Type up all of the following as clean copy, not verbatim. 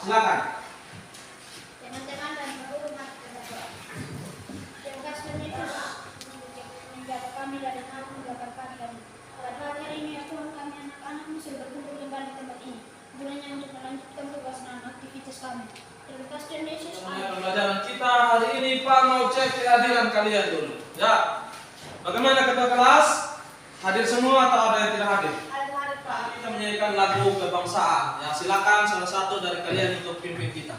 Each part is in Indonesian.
Silakan. Teman-teman dan guru terdakwa. Terima kasih menjaga kami dari hal menjabarkan kami. Pada hari ini aku dan kami anak-anak masih berkumpul kembali di tempat ini. Gunanya untuk melanjutkan tugas dan aktivitas kami. Terima kasih dan Yesus. Pembelajaran kita hari ini Pak mau cek kehadiran kalian dulu. Ya. Bagaimana ketua kelas? Hadir semua atau ada yang tidak hadir? Hadir Pak. Kita menyanyikan lagu kebangsaan. Ya, silakan salah satu dari kalian untuk pimpin kita.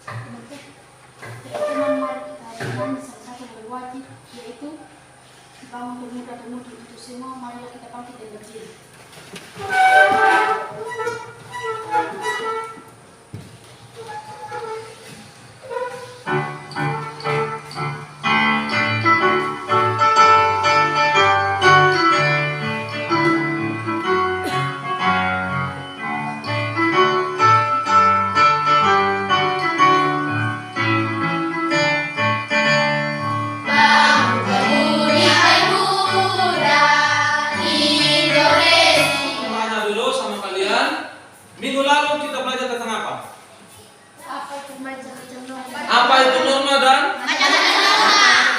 Teman-teman, mari kita hadirkan salah satu dari wajib, yaitu bangun pemuda-pemudi untuk semua. Mari kita bangkit dan berdiri. Minggu lalu kita belajar tentang apa? Apa itu norma dan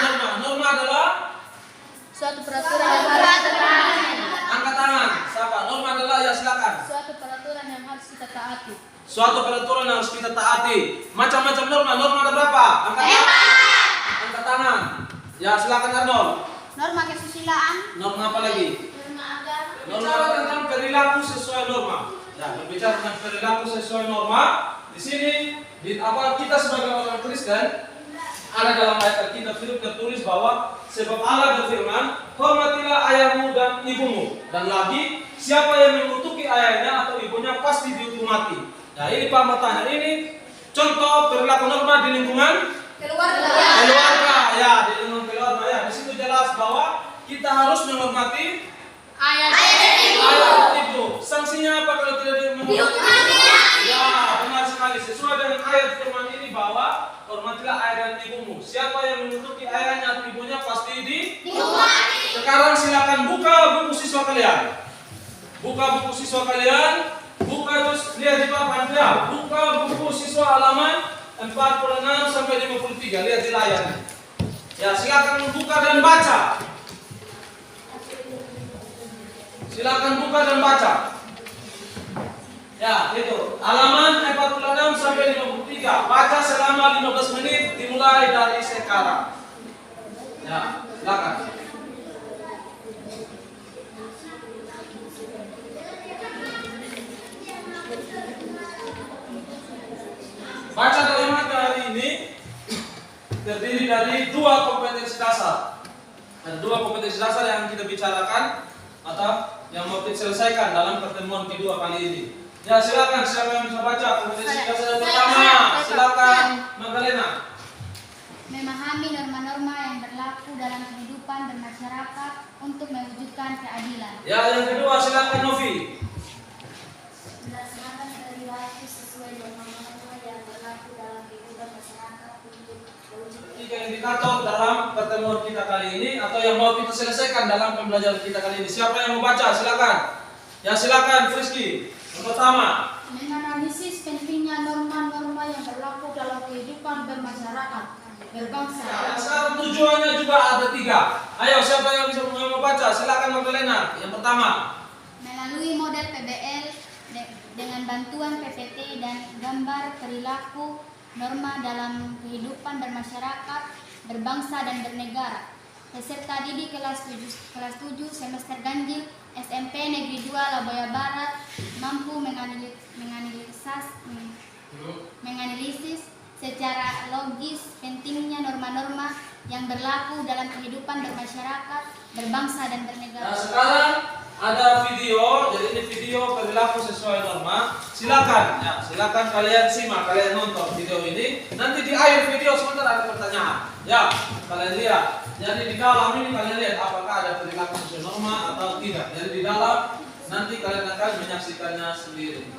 norma? Norma adalah suatu peraturan yang harus kita taati. Angkat tangan. Siapa? Norma adalah, ya silakan. Suatu peraturan yang harus kita taati. Suatu peraturan yang harus kita taati. Macam-macam norma. Norma ada berapa? Angkat tangan. Angkat tangan. Ya silakan Arnold. Norma kesusilaan. Norma apa lagi? Norma agama. Norma tentang perilaku sesuai norma. Ya, berbicara tentang perilaku sesuai norma. Di sini di apa kita sebagai orang Kristen ada dalam ayat Alkitab tertulis bahwa sebab Allah berfirman, hormatilah ayahmu dan ibumu, dan lagi siapa yang mengutuki ayahnya atau ibunya pasti dihukum mati. Nah ini Pak mau tanya, ini contoh perilaku norma di lingkungan keluarga. Ya, di lingkungan keluarga ya. Di situ jelas bahwa kita harus menghormati ayah dan ibu. Sanksinya apa kalau tidak menghormati? Ya, benar sekali. Sesuai dengan ayat firman ini bahwa hormatilah ayah dan ibumu. Siapa yang menutupi ayahnya atau ibunya pasti dihukum. Sekarang silakan buka buku siswa kalian. Buka buku siswa kalian. Buka terus lihat di papan ya. Buka buku siswa halaman 46 sampai 53. Lihat di layar. Ya, silakan buka dan baca. Silakan buka dan baca. Ya, itu. Halaman 46 sampai 53. Baca selama 15 menit dimulai dari sekarang. Ya, silakan. Baca dari materi hari ini terdiri dari 2 kompetensi dasar. Ada 2 kompetensi dasar yang kita bicarakan atau yang mau kita selesaikan dalam pertemuan kedua kali ini. Ya silakan, siapa yang bisa baca kompetensi dasar yang pertama? Silakan Magdalena. Memahami norma-norma yang berlaku dalam kehidupan bermasyarakat untuk mewujudkan keadilan. Ya yang kedua silakan Novi. Melaksanakan perilaku sesuai norma-norma yang berlaku dalam kehidupan masyarakat untuk mewujudkan 3 indikator dalam pertemuan kita kali ini atau yang mau kita selesaikan dalam pembelajaran kita kali ini. Siapa yang mau baca? Silakan. Ya silakan Frisky. Yang pertama. Menganalisis pentingnya norma-norma yang berlaku dalam kehidupan bermasyarakat, berbangsa. Ya, sekarang tujuannya juga ada 3. Ayo siapa yang bisa membaca? Silakan Magdalena. Yang pertama. Melalui model PBL dengan bantuan PPT dan gambar perilaku norma dalam kehidupan bermasyarakat, berbangsa dan bernegara. Peserta didik kelas 7 semester ganjil SMP Negeri 2 Laboya Barat mampu menganalisis secara logis pentingnya norma-norma yang berlaku dalam kehidupan bermasyarakat, berbangsa dan bernegara. Nah, sekarang ada video, jadi ini video perilaku sesuai norma. Silakan, ya, silakan kalian simak, kalian nonton video ini. Nanti di akhir video sebentar ada pertanyaan. Ya, kalian lihat. Jadi di dalam ini kalian lihat apakah ada perilaku sesuai norma atau tidak. Jadi di dalam nanti kalian akan menyaksikannya sendiri.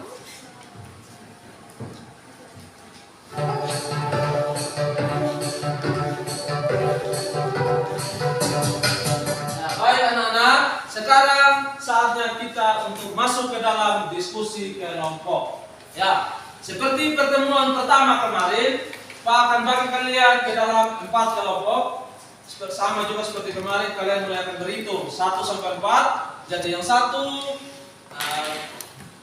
Baik anak-anak, sekarang saatnya kita untuk masuk ke dalam diskusi kelompok. Ya, Seperti pertemuan pertama kemarin, Pak akan bagi kalian ke dalam 4 kelompok. Sama juga seperti kemarin, kalian mulai akan berhitung 1 sampai 4. Jadi yang satu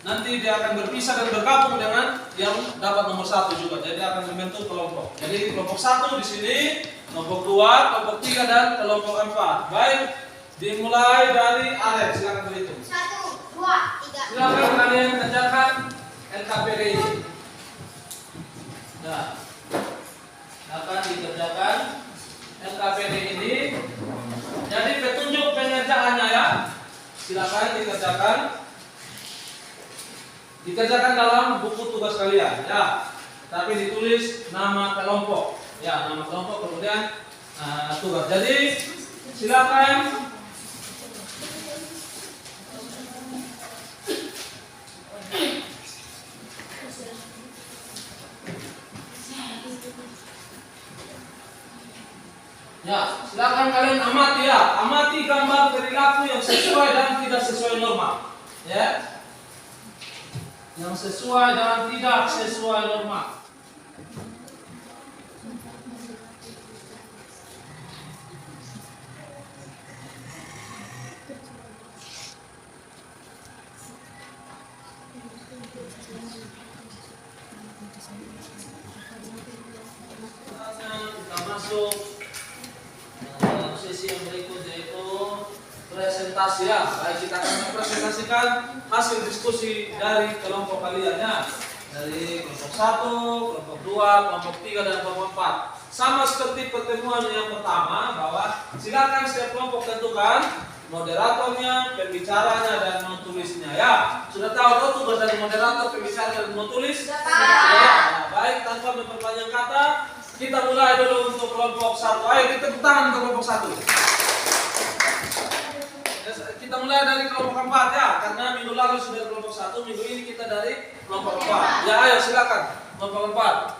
nanti dia akan berpisah dan bergabung dengan yang dapat nomor 1 juga. Jadi akan membentuk kelompok. Jadi kelompok 1 di sini, kelompok 2, kelompok 3 dan kelompok 4. Baik, dimulai dari Alex. Silakan berhitung. 1, 2, 3. Silakan kalian kerjakan LKPD ini. Nah, akan dikerjakan LKPD ini. Jadi petunjuk pengerjaannya ya. Silakan dikerjakan. Dikerjakan dalam buku tugas kalian ya. Tapi ditulis nama kelompok. Ya, nama kelompok kemudian tugas. Jadi silakan ya, silakan kalian amati ya. Amati gambar perilaku yang sesuai dan tidak sesuai norma. Ya. Yang sesuai dan tidak sesuai norma. Kita masuk sesi yang berikutnya itu presentasi ya. Baik, kita akan mempresentasikan hasil diskusi dari kelompok kalian ya. Dari kelompok 1, kelompok 2, kelompok 3 dan kelompok 4. Sama seperti pertemuan yang pertama, bahwa silakan setiap kelompok tentukan moderatornya, pembicaranya dan menulisnya ya. Sudah tahu tuh tugas dari moderator, pembicara dan menulis? Ya. Nah, baik, tanpa memperpanjang kata, kita mulai dulu untuk kelompok 1. Ayo kita tepuk tangan untuk kelompok 1. Kita mulai dari kelompok 4 ya, karena minggu lalu sudah kelompok 1, minggu ini kita dari kelompok 4. Ya, ayo silakan kelompok 4.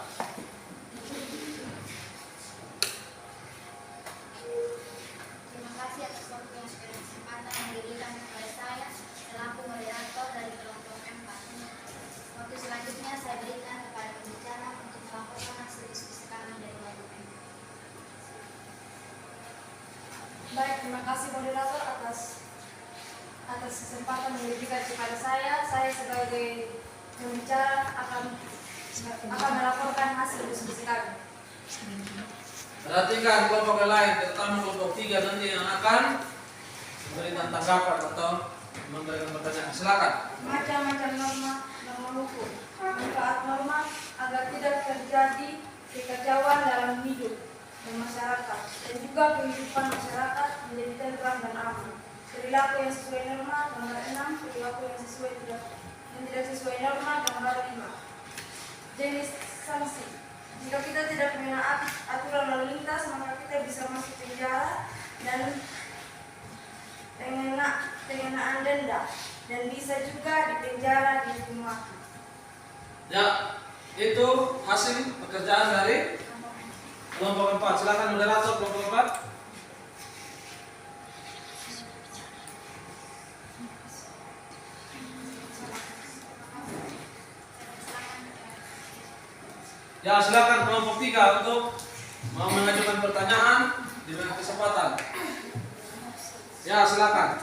Terima kasih atas waktu yang sudah kesempatan memberikan kepada saya selaku moderator dari kelompok 4. Waktu selanjutnya saya berikan kepada pembicara untuk melaporkan hasil diskusi kami dari kelompok 4. Baik, terima kasih moderator atas kesempatan yang diberikan kepada saya. Saya sebagai pembicara akan melaporkan hasil diskusi kami. Perhatikan kelompok yang lain, terutama kelompok 3 nanti yang akan memberikan tanggapan atau memberikan pertanyaan. Silakan. Macam-macam norma hukum, manfaat norma agar tidak terjadi kekacauan dalam hidup dan masyarakat, dan juga kehidupan masyarakat menjadi tentram dan aman. Perilaku yang sesuai norma gambar 6, perilaku yang tidak sesuai norma gambar 5. Jenis sanksi. Jika kita tidak menaati aturan lalu lintas, maka kita bisa masuk penjara dan pengenaan denda, dan bisa juga dipenjara di rumah. Ya, itu hasil pekerjaan dari kelompok 4. Silakan moderator kelompok 4. Ya, silakan kelompok 3 untuk mau mengajukan pertanyaan di kesempatan. Ya, silakan.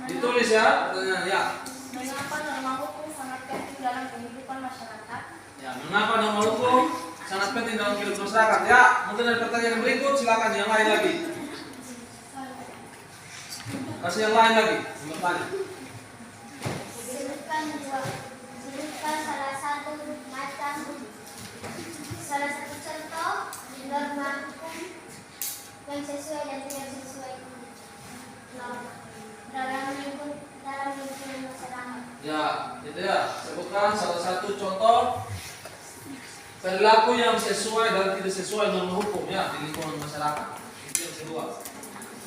Ditulis ya pertanyaan ya. Mengapa norma hukum sangat penting dalam kehidupan masyarakat? Ya, mengapa norma hukum sangat penting dalam kehidupan masyarakat? Ya, mungkin ada pertanyaan berikut, silakan yang lain lagi. Kasih yang lain lagi bertanya. Sebutkan salah satu contoh norma hukum yang sesuai dan tidak sesuai norma dalam lingkungan masyarakat. Ya, gitu ya. Sebutkan salah satu contoh perilaku yang sesuai dan tidak sesuai norma hukum ya di lingkungan masyarakat. Itu yang kedua.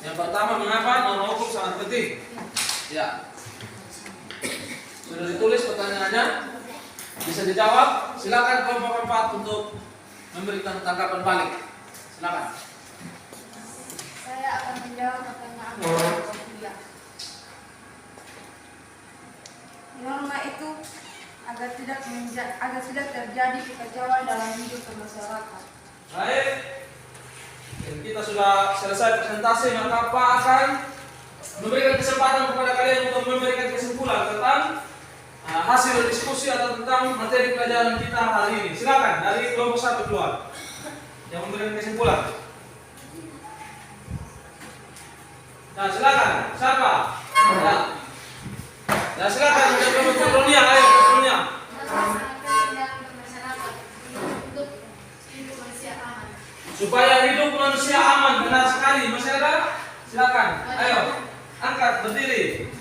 Yang pertama, mengapa norma hukum sangat penting? Ya. Sudah ditulis pertanyaannya? Bisa dijawab? Silakan kelompok 4 untuk memberikan tanggapan balik. Silakan. Saya akan menjawab pertanyaan kelompok 3. Norma itu agar tidak terjadi kekacauan dalam hidup bermasyarakat. Baik, dan kita sudah selesai presentasi, maka Pak akan memberikan kesempatan kepada kalian untuk memberikan kesimpulan tentang hasil diskusi atau tentang materi pelajaran kita hari ini. Silakan dari kelompok 1 keluar yang memberikan kesimpulan. Nah, silakan. Siapa? Ya. Ya, silakan dari kelompok Petronia. Ayo, Petronia. Supaya hidup manusia aman, benar sekali. Masih ada? Silakan. Ayo, angkat berdiri.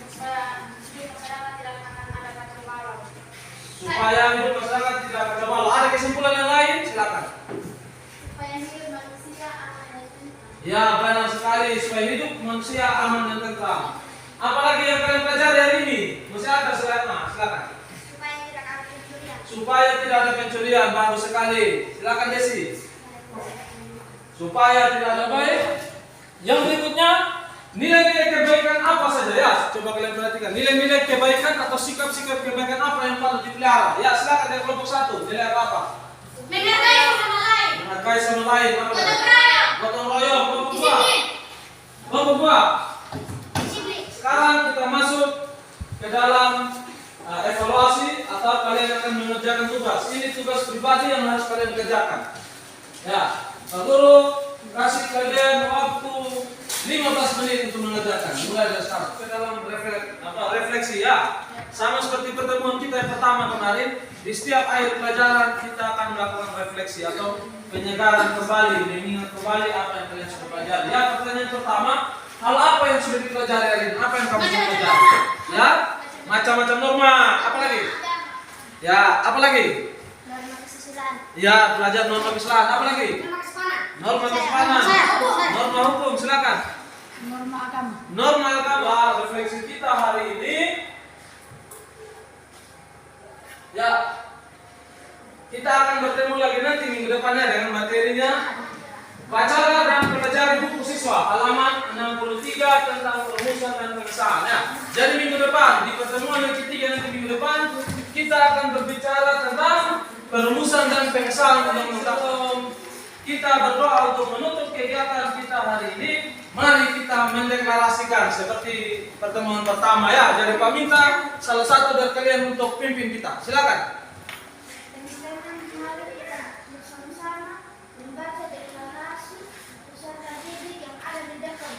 Supaya hidup masyarakat tidak kacau balau. Ada kesimpulan yang lain? Silakan. Supaya hidup manusia aman dan tentram. Ya, benar sekali. Supaya hidup manusia aman dan tentram. Apalagi yang kalian pelajari hari ini? Masih ada selain silakan. Supaya tidak ada pencurian. Supaya tidak ada pencurian, bagus sekali. Silakan Desi. Supaya tidak ada baik. Yang berikutnya, nilai-nilai kebaikan apa saja ya? Coba kalian perhatikan. Nilai-nilai kebaikan atau sikap-sikap kebaikan apa yang patut dipelihara? Ya, silakan dari kelompok 1. Nilai apa? Menghargai sama lain. Menghargai sama lain. Apa? Gotong royong. Gotong royong. Kelompok 2. Disiplin. Kelompok 2. Disiplin. Sekarang kita masuk ke dalam evaluasi atau kalian akan mengerjakan tugas. Ini tugas pribadi yang harus kalian kerjakan. Ya. Pak Guru kasih kalian waktu 15 menit untuk mengerjakan. Mulai dari sekarang ke dalam refleksi ya. Sama seperti pertemuan kita yang pertama kemarin, di setiap akhir pelajaran kita akan melakukan refleksi atau penyegaran kembali, mengingat kembali apa yang kalian sudah pelajari. Ya, pertanyaan pertama, hal apa yang sudah dipelajari hari ini? Apa yang kamu sudah pelajari? Ya, macam-macam norma. Apa lagi? Ya, apa lagi? Norma kesusilaan. Ya, belajar norma kesusilaan. Apa lagi? Norma kesopanan. Norma kesopanan. Norma hukum, silakan. Norma agama. Norma agama. Refleksi kita hari ini. Ya, kita akan bertemu lagi nanti minggu depannya dengan materinya. Bacalah dan pelajari buku siswa halaman 63 tentang perumusan dan pengesahan. Ya. Jadi minggu depan di pertemuan yang ketiga nanti minggu depan kita akan berbicara tentang perumusan dan pengesahan undang-undang. Kita berdoa untuk menutup kegiatan kita hari ini. Mari kita mendeklarasikan seperti pertemuan pertama ya. Jadi Pak minta salah satu dari kalian untuk pimpin kita. Silakan. Mari kita bersama-sama membaca deklarasi peserta didik yang ada di depan.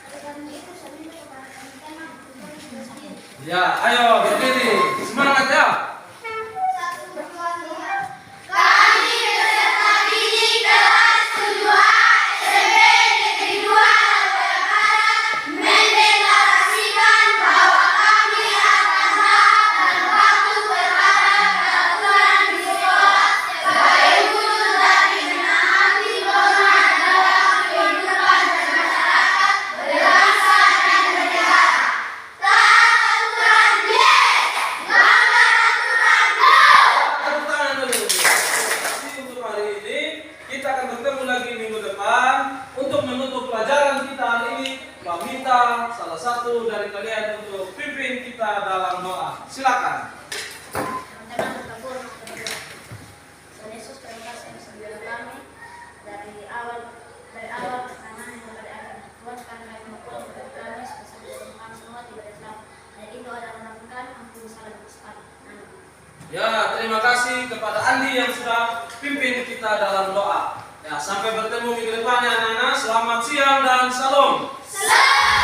Oleh karena itu saya minta kepada teman-teman untuk berdiri. Ya, ayo berdiri. Semangat ya. Salah satu dari kalian untuk pimpin kita dalam doa. Silakan. Teman-teman berkabur berdoa. Tuhan Yesus, terima kasih yang sudah kami dari awal pertama hingga pada akhir. Tuhan kami akan mempunyai kepada kami sebesar kami semua tidak Islam. Dan itu adalah nama kami ampun salah sekali. Amin. Ya, terima kasih kepada Andi yang sudah pimpin kita dalam doa. Ya, sampai bertemu minggu depan ya anak-anak. Selamat siang dan salam. Salam.